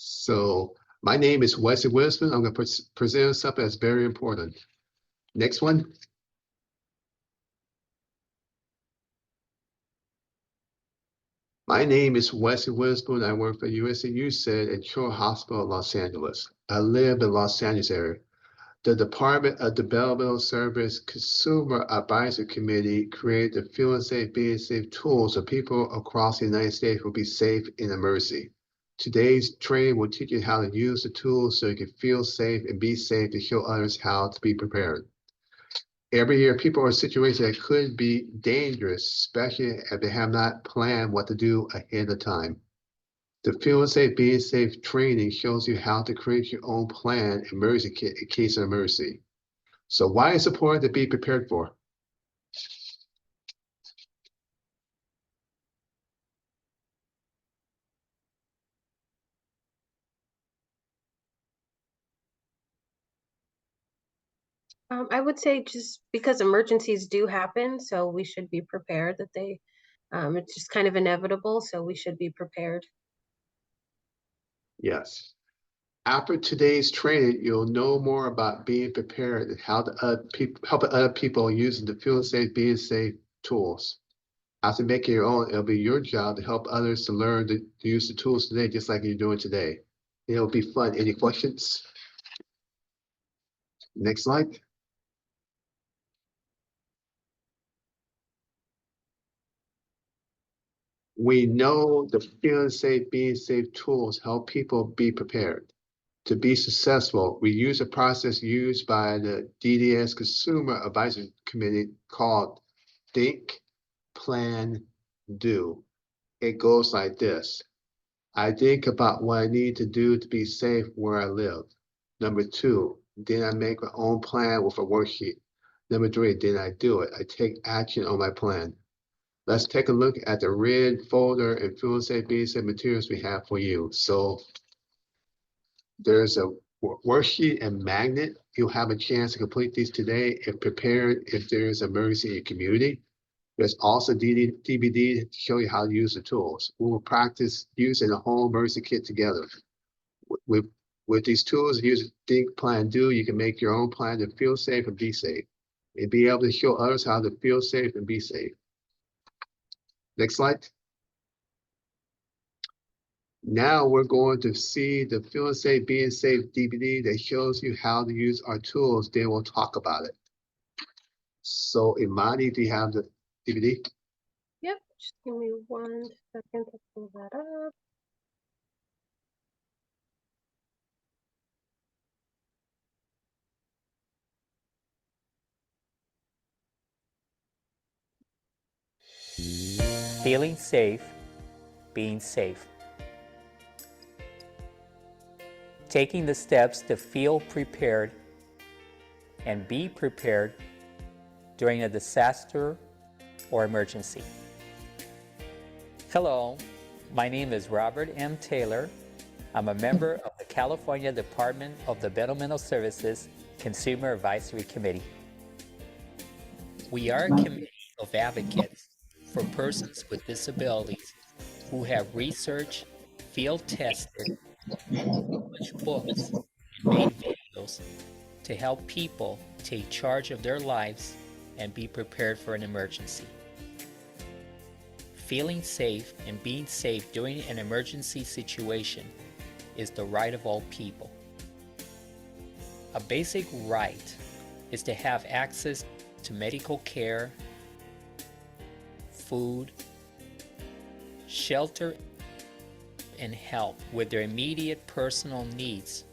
So my name is Wesley Witherspoon. I'm going to present something that's very important. Next one. My name is Wesley Witherspoon. I work for USC at Children's Hospital, Los Angeles. I live in Los Angeles area. The Department of Developmental Service Consumer Advisory Committee created the Feeling Safe, Being Safe tools so people across the United States will be safe in emergency. Today's training will teach you how to use the tools so you can feel safe and be safe to show others how to be prepared. Every year, people are in situations that could be dangerous, especially if they have not planned what to do ahead of time. The Feeling Safe, Being Safe training shows you how to create your own plan emergency kit in case of emergency. So why is it important to be prepared for? I would say just because emergencies do happen, so we should be prepared that it's just kind of inevitable, so we should be prepared. Yes. After today's training, you'll know more about being prepared and how to help other people using the Feeling Safe, Being Safe tools. After making your own, it'll be your job to help others to learn to use the tools today, just like you're doing today. It'll be fun. Any questions? Next slide. We know the Feeling Safe, Being Safe tools help people be prepared. To be successful, we use a process used by the DDS Consumer Advisory Committee called Think, Plan, Do. It goes like this. I think about what I need to do to be safe where I live. Number two, then I make my own plan with a worksheet. Number three, then I do it. I take action on my plan. Let's take a look at the red folder and Feeling Safe, Being Safe materials we have for you. So there's a worksheet and magnet. You'll have a chance to complete these today if prepared if there's an emergency in your community. There's also DVD to show you how to use the tools. We will practice using a whole emergency kit together. With, with these tools, use Think, Plan, Do, you can make your own plan to feel safe and be safe. And be able to show others how to feel safe and be safe. Next slide. Now we're going to see the Feeling Safe, Being Safe DVD that shows you how to use our tools. Then we'll talk about it. So Imani, do you have the DVD? Yep, just give me 1 second to pull that up. Feeling safe, being safe. Taking the steps to feel prepared and be prepared during a disaster or emergency. Hello, my name is Robert M. Taylor. I'm a member of the California Department of Developmental Services Consumer Advisory Committee. We are a committee of advocates for persons with disabilities who have researched, field tested, published books, and made videos to help people take charge of their lives and be prepared for an emergency. Feeling safe and being safe during an emergency situation is the right of all people. A basic right is to have access to medical care, food, shelter, and help with their immediate personal needs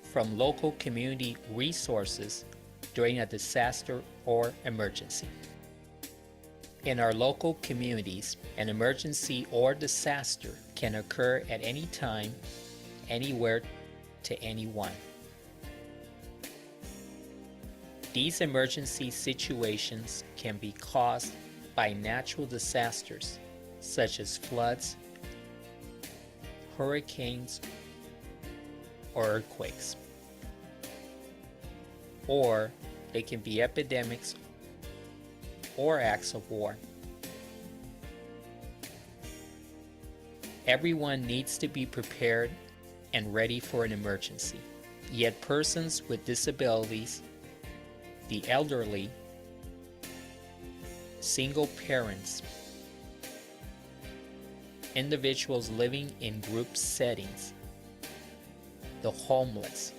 from local community resources during a disaster or emergency. In our local communities, an emergency or disaster can occur at any time, anywhere, to anyone. These emergency situations can be caused by natural disasters such as floods, hurricanes, or earthquakes. Or they can be epidemics or acts of war. Everyone needs to be prepared and ready for an emergency. Yet persons with disabilities, the elderly, single parents, individuals living in group settings, the homeless,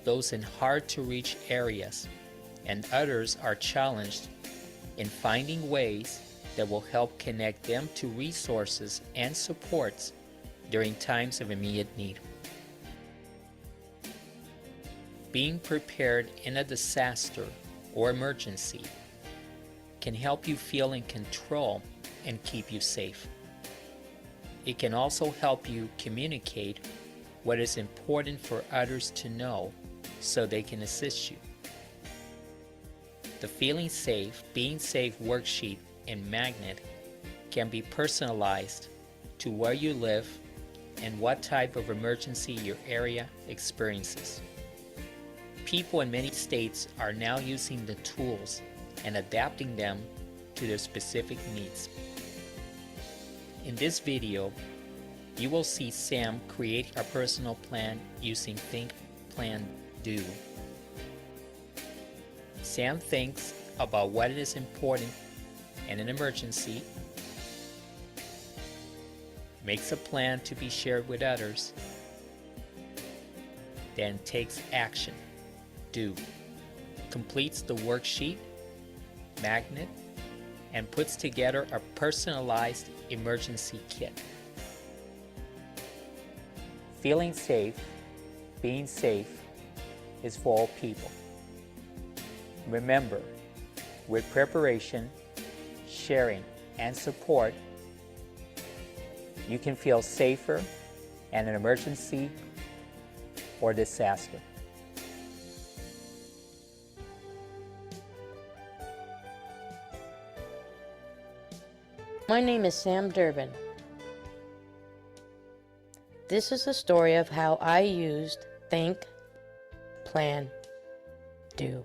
those in hard-to-reach areas, and others are challenged in finding ways that will help connect them to resources and supports during times of immediate need. Being prepared in a disaster or emergency can help you feel in control and keep you safe. It can also help you communicate what is important for others to know so they can assist you. The Feeling Safe, Being Safe worksheet and magnet can be personalized to where you live and what type of emergency your area experiences. People in many states are now using the tools and adapting them to their specific needs. In this video, you will see Sam create a personal plan using Think, Plan, Do. Sam thinks about what is important in an emergency, makes a plan to be shared with others, then takes action, do, completes the worksheet, magnet, and puts together a personalized emergency kit. Feeling safe, being safe is for all people. Remember, with preparation, sharing, and support, you can feel safer in an emergency or disaster. My name is Sam Durbin. This is a story of how I used Think, Plan, Do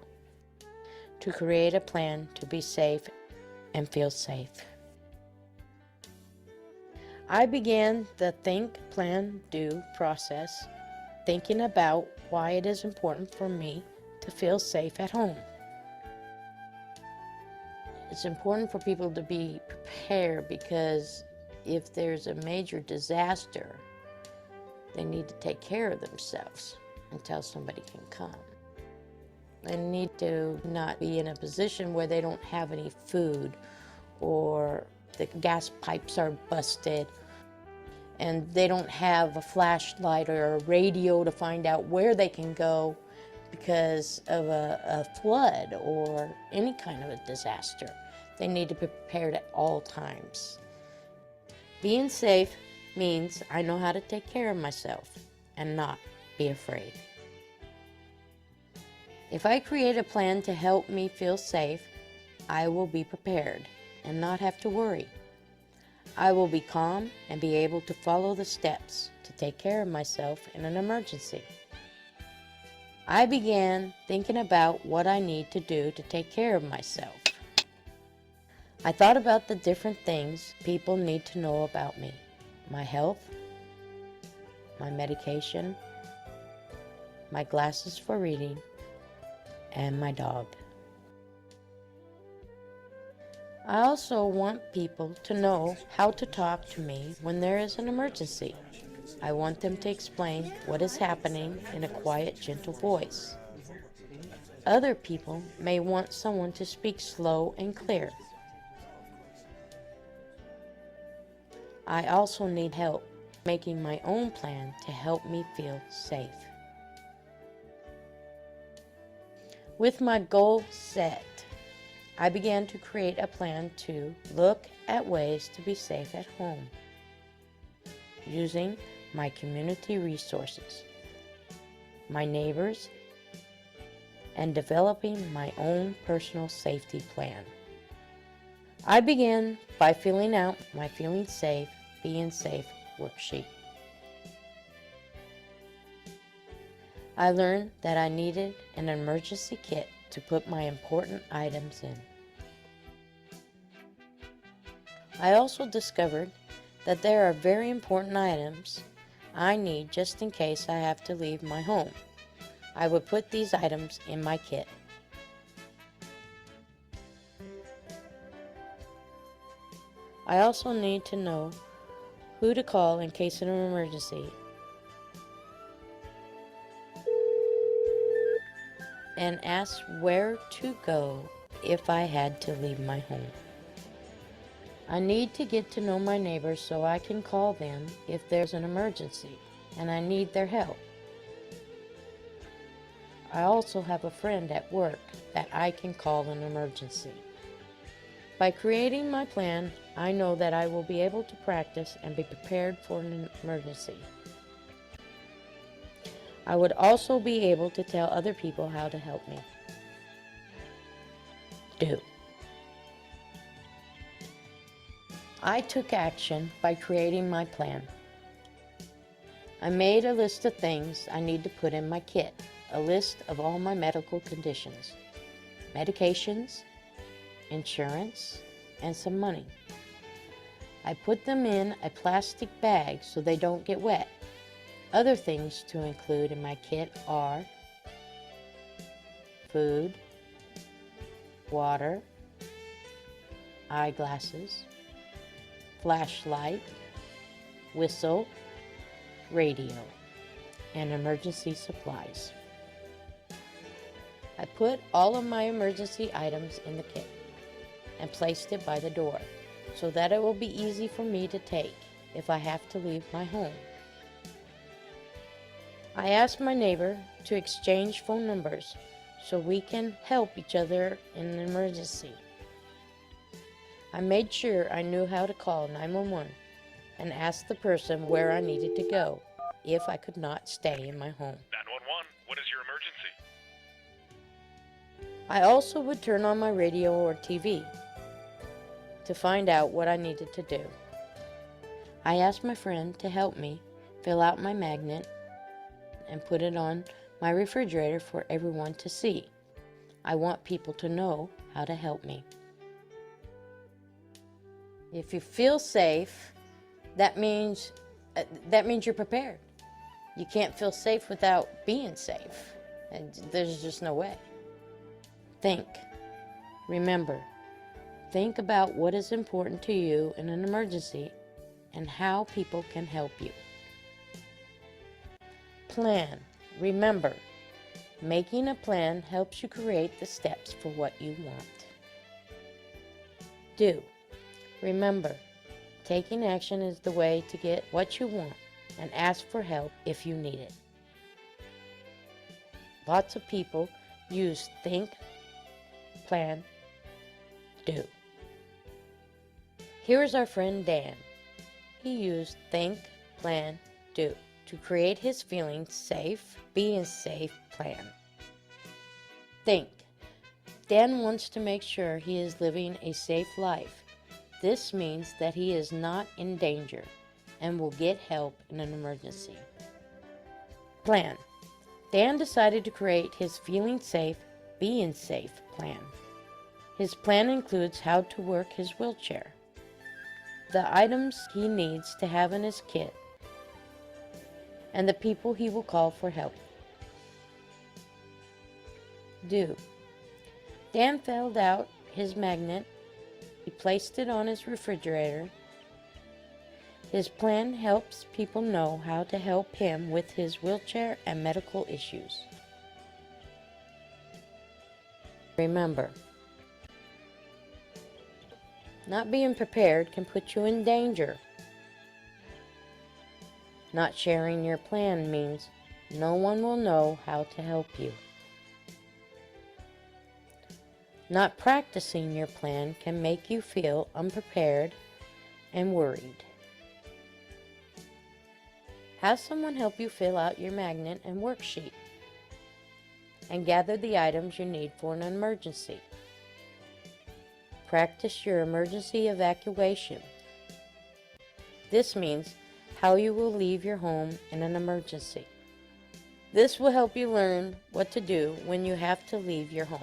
to create a plan to be safe and feel safe. I began the Think, Plan, Do process thinking about why it is important for me to feel safe at home. It's important for people to be prepared because if there's a major disaster, they need to take care of themselves until somebody can come. They need to not be in a position where they don't have any food or the gas pipes are busted and they don't have a flashlight or a radio to find out where they can go because of a flood or any kind of a disaster. They need to be prepared at all times. Being safe means I know how to take care of myself and not be afraid. If I create a plan to help me feel safe, I will be prepared and not have to worry. I will be calm and be able to follow the steps to take care of myself in an emergency. I began thinking about what I need to do to take care of myself. I thought about the different things people need to know about me: my health, my medication, my glasses for reading, and my dog. I also want people to know how to talk to me when there is an emergency. I want them to explain what is happening in a quiet, gentle voice. Other people may want someone to speak slow and clear. I also need help making my own plan to help me feel safe. With my goal set, I began to create a plan to look at ways to be safe at home, using my community resources, my neighbors, and developing my own personal safety plan. I began by filling out my Feeling Safe, Being Safe worksheet. I learned that I needed an emergency kit to put my important items in. I also discovered that there are very important items I need just in case I have to leave my home. I would put these items in my kit. I also need to know who to call in case of an emergency and ask where to go if I had to leave my home. I need to get to know my neighbors so I can call them if there's an emergency and I need their help. I also have a friend at work that I can call in an emergency. By creating my plan, I know that I will be able to practice and be prepared for an emergency. I would also be able to tell other people how to help me. Do. I took action by creating my plan. I made a list of things I need to put in my kit, a list of all my medical conditions, medications, insurance, and some money. I put them in a plastic bag so they don't get wet. Other things to include in my kit are food, water, eyeglasses, flashlight, whistle, radio, and emergency supplies. I put all of my emergency items in the kit and placed it by the door so that it will be easy for me to take if I have to leave my home. I asked my neighbor to exchange phone numbers so we can help each other in an emergency. I made sure I knew how to call 911 and asked the person where I needed to go if I could not stay in my home. 911, what is your emergency? I also would turn on my radio or TV to find out what I needed to do. I asked my friend to help me fill out my magnet and put it on my refrigerator for everyone to see. I want people to know how to help me. If you feel safe, that means you're prepared. You can't feel safe without being safe. And there's just no way. Think. Remember. Think about what is important to you in an emergency and how people can help you. Plan. Remember, making a plan helps you create the steps for what you want. Do. Remember, taking action is the way to get what you want and ask for help if you need it. Lots of people use think, plan, do. Here's our friend Dan. He used think, plan, do to create his feeling safe, being safe plan. Think. Dan wants to make sure he is living a safe life. This means that he is not in danger and will get help in an emergency. Plan. Dan decided to create his feeling safe, being safe plan. His plan includes how to work his wheelchair, the items he needs to have in his kit, and the people he will call for help. Do. Dan filled out his magnet. He placed it on his refrigerator. His plan helps people know how to help him with his wheelchair and medical issues. Remember, not being prepared can put you in danger. Not sharing your plan means no one will know how to help you. Not practicing your plan can make you feel unprepared and worried. Have someone help you fill out your magnet and worksheet and gather the items you need for an emergency. Practice your emergency evacuation. This means how you will leave your home in an emergency. This will help you learn what to do when you have to leave your home.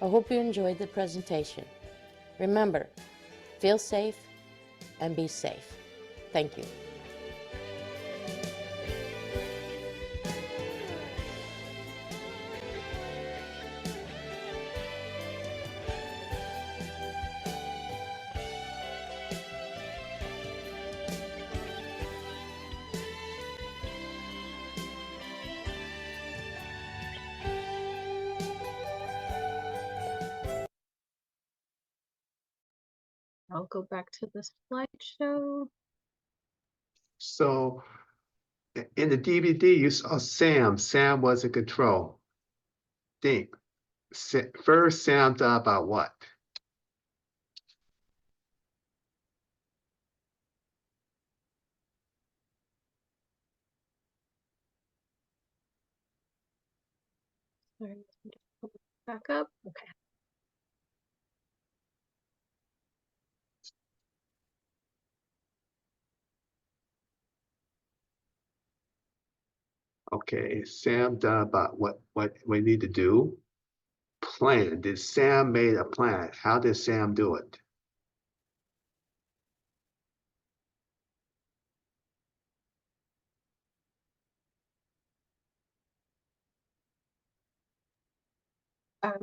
I hope you enjoyed the presentation. Remember, feel safe and be safe. Thank you. I'll go back to the slideshow. So in the DVD, you saw Sam. Sam was in control. Think. First, Sam thought about what? Sorry, let me just pull it back up. Okay. Okay, Sam thought about what we need to do. Plan. Did Sam made a plan? How did Sam do it?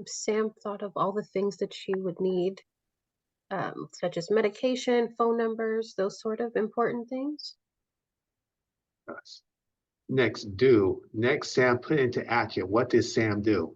Sam thought of all the things that she would need, such as medication, phone numbers, those sort of important things. Yes. Next, do. Next, Sam put into action. What did Sam do?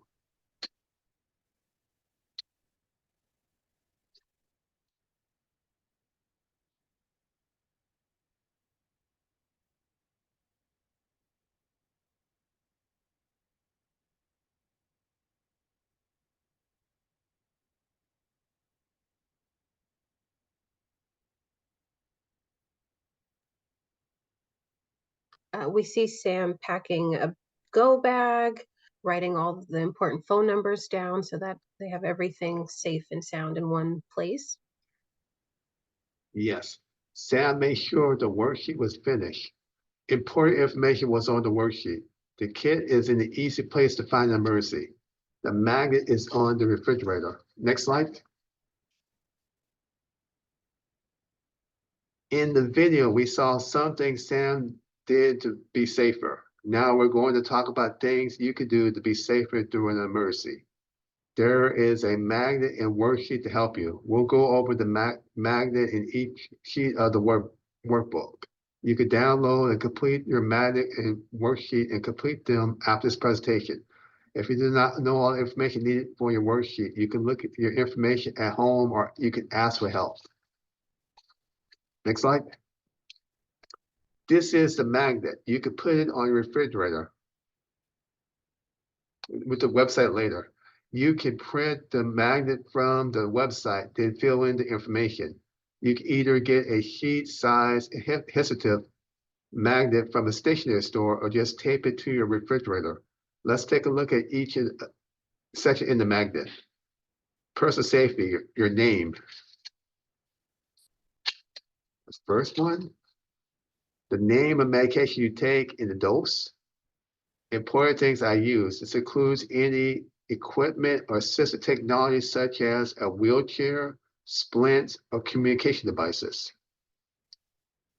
We see Sam packing a go bag, writing all the important phone numbers down so that they have everything safe and sound in one place. Yes. Sam made sure the worksheet was finished. Important information was on the worksheet. The kit is in the easy place to find an emergency. The magnet is on the refrigerator. Next slide. In the video, we saw something Sam did to be safer. Now we're going to talk about things you could do to be safer during an emergency. There is a magnet and worksheet to help you. We'll go over the magnet in each sheet of the workbook. You can download and complete your magnet and worksheet and complete them after this presentation. If you do not know all the information needed for your worksheet, you can look at your information at home or you can ask for help. Next slide. This is the magnet. You can put it on your refrigerator with the website later. You can print the magnet from the website, then fill in the information. You can either get a sheet size adhesive magnet from a stationery store or just tape it to your refrigerator. Let's take a look at each section in the magnet. Personal safety, your name. The first one, the name of medication you take and the dose. Important things I use. This includes any equipment or assistive technology such as a wheelchair, splints, or communication devices.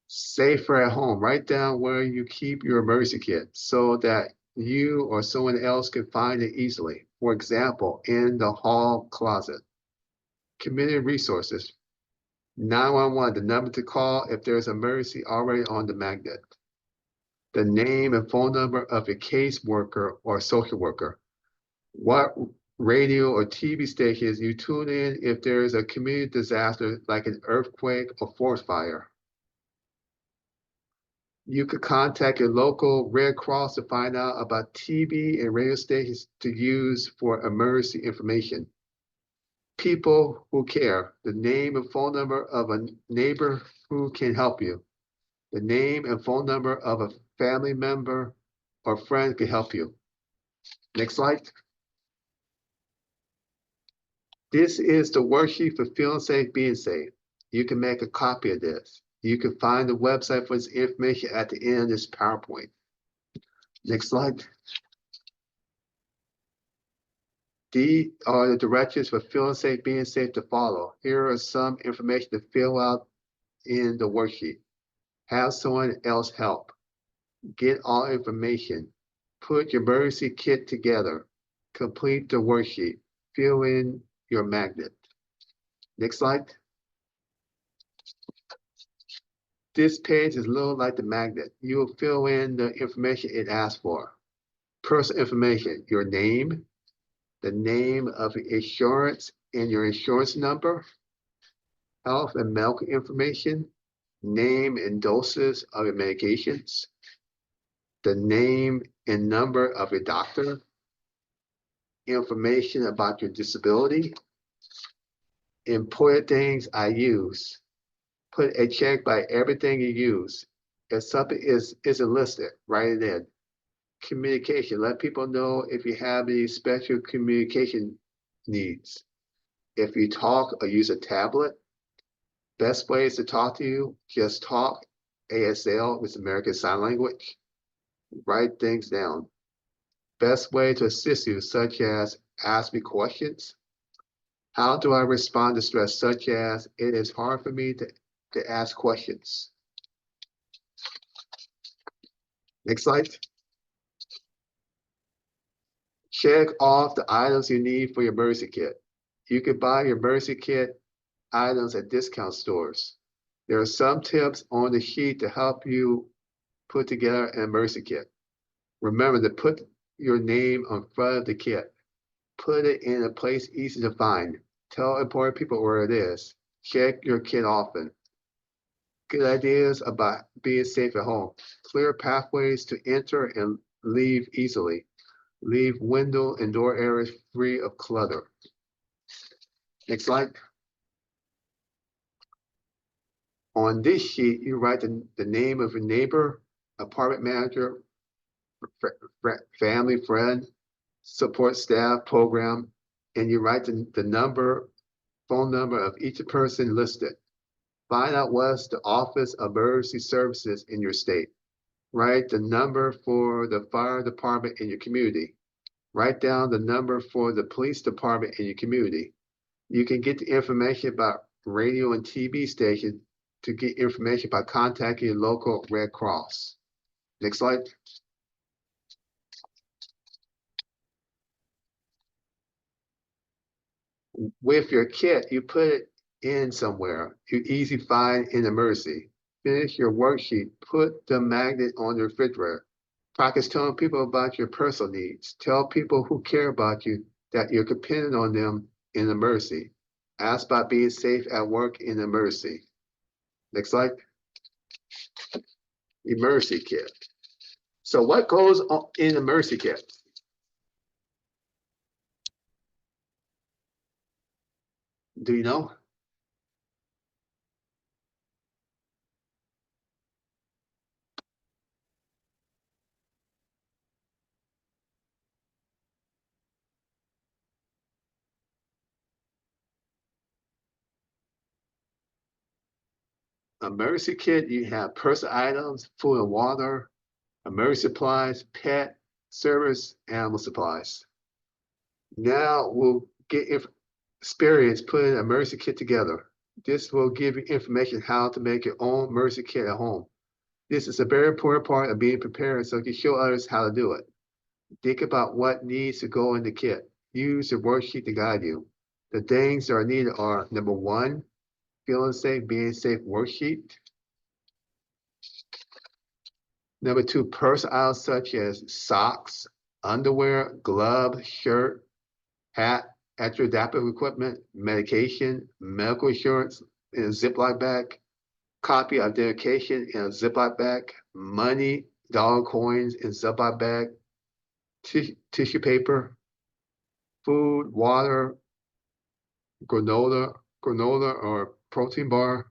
Safer at home. Write down where you keep your emergency kit so that you or someone else can find it easily. For example, in the hall closet. Community resources. 911, the number to call if there's an emergency already on the magnet. The name and phone number of a caseworker or social worker. What radio or TV stations you tune in if there is a community disaster like an earthquake or forest fire. You could contact your local Red Cross to find out about TV and radio stations to use for emergency information. People who care, the name and phone number of a neighbor who can help you. The name and phone number of a family member or friend can help you. Next slide. This is the worksheet for feeling safe, being safe. You can make a copy of this. You can find the website for this information at the end of this PowerPoint. Next slide. These are the directions for feeling safe, being safe to follow. Here are some information to fill out in the worksheet. Have someone else help. Get all information. Put your emergency kit together. Complete the worksheet. Fill in your magnet. Next slide. This page is a little like the magnet. You will fill in the information it asks for. Personal information, your name, the name of the insurance and your insurance number, health and medical information, name and doses of your medications, the name and number of your doctor, information about your disability, important things I use. Put a check by everything you use. If something isn't listed, write it in. Communication, let people know if you have any special communication needs. If you talk or use a tablet, best ways to talk to you, just talk. ASL, which is American Sign Language. Write things down. Best way to assist you, such as ask me questions. How do I respond to stress, such as it is hard for me to ask questions. Next slide. Check off the items you need for your emergency kit. You can buy your emergency kit items at discount stores. There are some tips on the sheet to help you put together an emergency kit. Remember to put your name on front of the kit. Put it in a place easy to find. Tell important people where it is. Check your kit often. Good ideas about being safe at home. Clear pathways to enter and leave easily. Leave window and door areas free of clutter. Next slide. On this sheet, you write the name of your neighbor, apartment manager, family, friend, support staff, program, and you write the number, phone number of each person listed. Find out what's the Office of Emergency Services in your state. Write the number for the fire department in your community. Write down the number for the police department in your community. You can get the information about radio and TV stations to get information by contacting your local Red Cross. Next slide. With your kit, you put it in somewhere you easy find in emergency. Finish your worksheet, put the magnet on the refrigerator. Practice telling people about your personal needs. Tell people who care about you that you're dependent on them in emergency. Ask about being safe at work in emergency. Next slide. Emergency kit. So what goes on in emergency kit? Do you know? Emergency kit, you have personal items, food and water, emergency supplies, pet, service, animal supplies. Now we'll get experience putting an emergency kit together. This will give you information how to make your own emergency kit at home. This is a very important part of being prepared so you can show others how to do it. Think about what needs to go in the kit. Use the worksheet to guide you. The things that are needed are number 1, feeling safe, being safe worksheet. Number 2, personal items such as socks, underwear, glove, shirt, hat, extra adaptive equipment, medication, medical insurance in a Ziploc bag, copy of identification in a Ziploc bag, money, dollar coins in a Ziploc bag, tissue paper, food, water, granola or protein bar,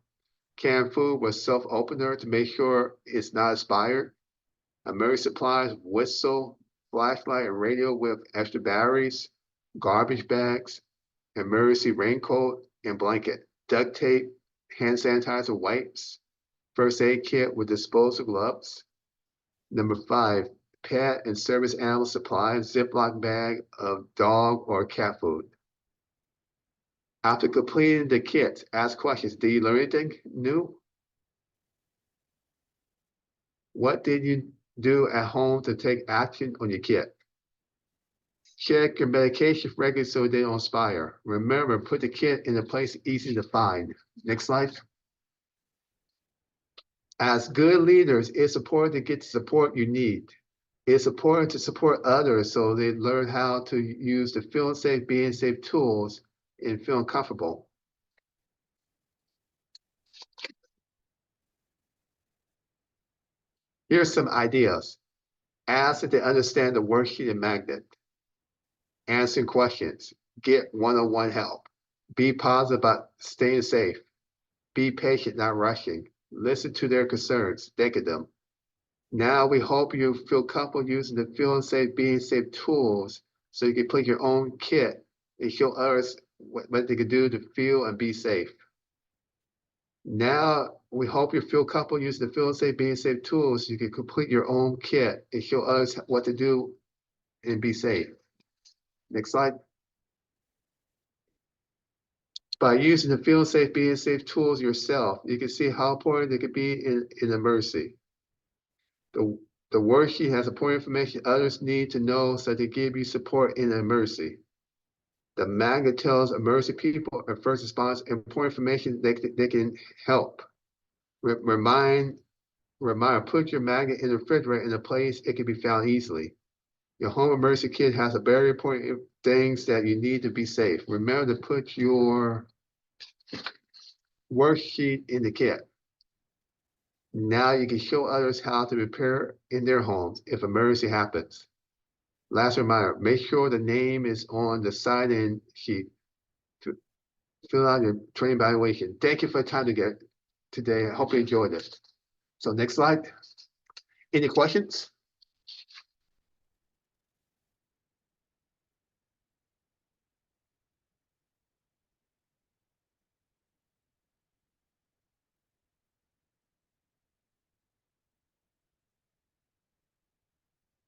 canned food with self-opener to make sure it's not expired, emergency supplies, whistle, flashlight, and radio with extra batteries, garbage bags, emergency raincoat and blanket, duct tape, hand sanitizer, wipes, first aid kit with disposable gloves. Number 5, pet and service animal supplies, Ziploc bag of dog or cat food. After completing the kit, ask questions. Did you learn anything new? What did you do at home to take action on your kit? Check your medication regularly so they don't expire. Remember, put the kit in a place easy to find. Next slide. As good leaders, it's important to get the support you need. It's important to support others so they learn how to use the feeling safe, being safe tools and feeling comfortable. Here's some ideas. Ask if they understand the worksheet and magnet. Answering questions. Get one-on-one help. Be positive about staying safe. Be patient, not rushing. Listen to their concerns. Think of them. Now we hope you feel comfortable using the Feeling Safe, Being Safe tools so you can put your own kit and show others what they can do to feel and be safe. Now we hope you feel comfortable using the Feeling Safe, Being Safe tools so you can complete your own kit and show others what to do and be safe. Next slide. By using the Feeling Safe, Being Safe tools yourself, you can see how important they could be in emergency. The worksheet has important information others need to know so they give you support in an emergency. The magnet tells emergency people and first responders important information they can help. Remind, put your magnet in the refrigerator in a place it can be found easily. Your home emergency kit has a very important things that you need to be safe. Remember to put your worksheet in the kit. Now you can show others how to prepare in their homes if emergency happens. Last reminder, make sure the name is on the sign-in sheet to fill out your training evaluation. Thank you for the time today. I hope you enjoyed it. So next slide. Any questions?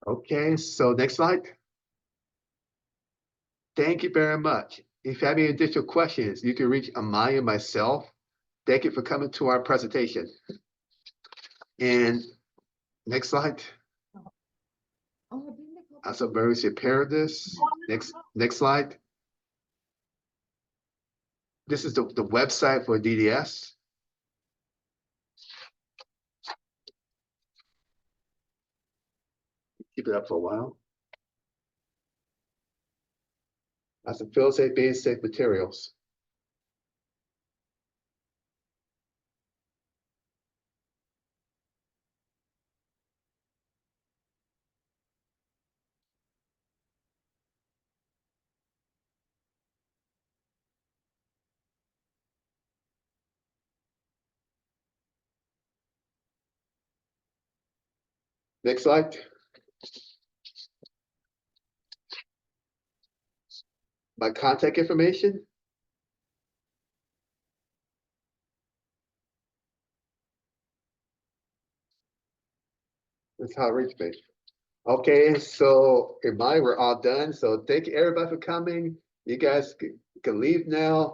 Okay, so next slide. Thank you very much. If you have any additional questions, you can reach Amaya and myself. Thank you for coming to our presentation. And next slide. As a emergency preparedness. Next slide. This is the website for DDS. Keep it up for a while. That's the Feel Safe, Being Safe materials. Next slide. My contact information. That's how it reached me. Okay, so in mind, we're all done. So thank you everybody for coming. You guys can leave now.